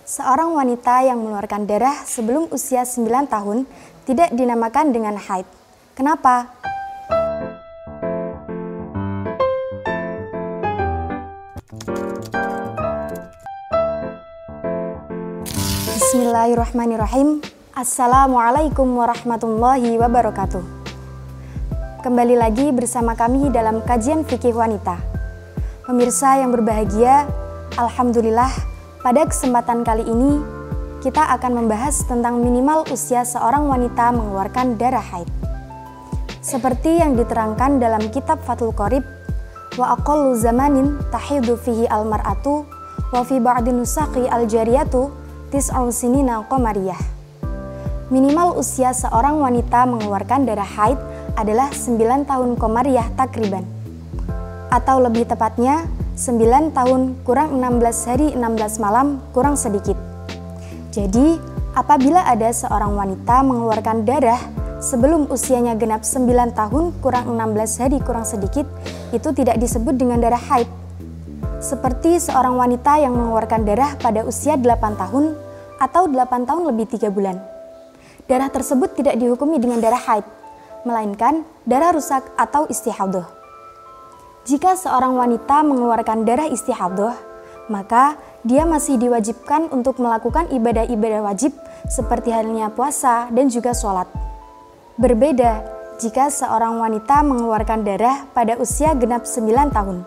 Seorang wanita yang mengeluarkan darah sebelum usia 9 tahun tidak dinamakan dengan haid. Kenapa? Bismillahirrahmanirrahim. Assalamualaikum warahmatullahi wabarakatuh. Kembali lagi bersama kami dalam kajian fikih wanita. Pemirsa yang berbahagia, alhamdulillah pada kesempatan kali ini kita akan membahas tentang minimal usia seorang wanita mengeluarkan darah haid. Seperti yang diterangkan dalam kitab Fathul Qorib, wa aqallu zamanin tahidu fihi al-mar'atu wa fi ba'di nusaqi al-jariyatu tis'u sinina qamariyah. Minimal usia seorang wanita mengeluarkan darah haid adalah 9 tahun qamariyah takriban. Atau lebih tepatnya 9 tahun kurang 16 hari 16 malam kurang sedikit. Jadi, apabila ada seorang wanita mengeluarkan darah sebelum usianya genap 9 tahun kurang 16 hari kurang sedikit, itu tidak disebut dengan darah haid. Seperti seorang wanita yang mengeluarkan darah pada usia 8 tahun atau 8 tahun lebih 3 bulan. Darah tersebut tidak dihukumi dengan darah haid, melainkan darah rusak atau istihadhah. Jika seorang wanita mengeluarkan darah istihadhah, maka dia masih diwajibkan untuk melakukan ibadah-ibadah wajib seperti halnya puasa dan juga sholat. Berbeda jika seorang wanita mengeluarkan darah pada usia genap 9 tahun,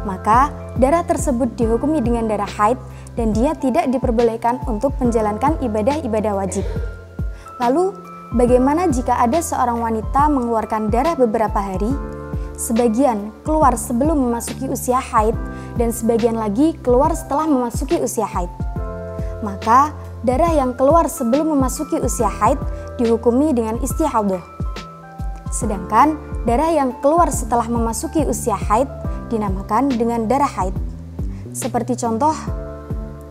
maka darah tersebut dihukumi dengan darah haid dan dia tidak diperbolehkan untuk menjalankan ibadah-ibadah wajib. Lalu, bagaimana jika ada seorang wanita mengeluarkan darah beberapa hari? Sebagian keluar sebelum memasuki usia haid dan sebagian lagi keluar setelah memasuki usia haid. Maka, darah yang keluar sebelum memasuki usia haid dihukumi dengan istihadhah. Sedangkan darah yang keluar setelah memasuki usia haid dinamakan dengan darah haid. Seperti contoh,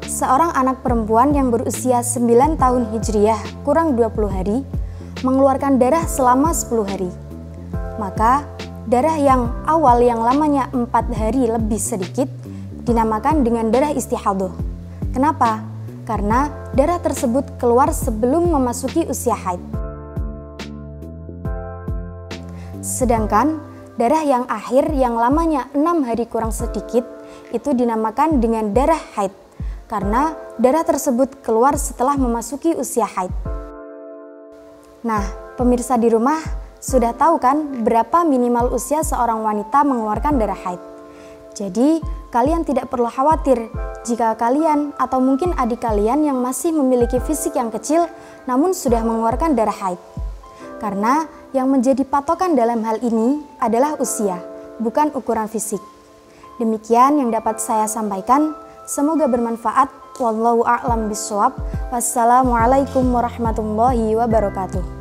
seorang anak perempuan yang berusia 9 tahun hijriyah kurang 20 hari mengeluarkan darah selama 10 hari. Maka darah yang awal yang lamanya 4 hari lebih sedikit dinamakan dengan darah istihadhah. Kenapa? Karena darah tersebut keluar sebelum memasuki usia haid. Sedangkan darah yang akhir yang lamanya 6 hari kurang sedikit itu dinamakan dengan darah haid, karena darah tersebut keluar setelah memasuki usia haid. Nah, pemirsa di rumah sudah tahu kan berapa minimal usia seorang wanita mengeluarkan darah haid. Jadi, kalian tidak perlu khawatir jika kalian atau mungkin adik kalian yang masih memiliki fisik yang kecil namun sudah mengeluarkan darah haid. Karena yang menjadi patokan dalam hal ini adalah usia, bukan ukuran fisik. Demikian yang dapat saya sampaikan. Semoga bermanfaat. Wallahu a'lam bishawab. Wassalamualaikum warahmatullahi wabarakatuh.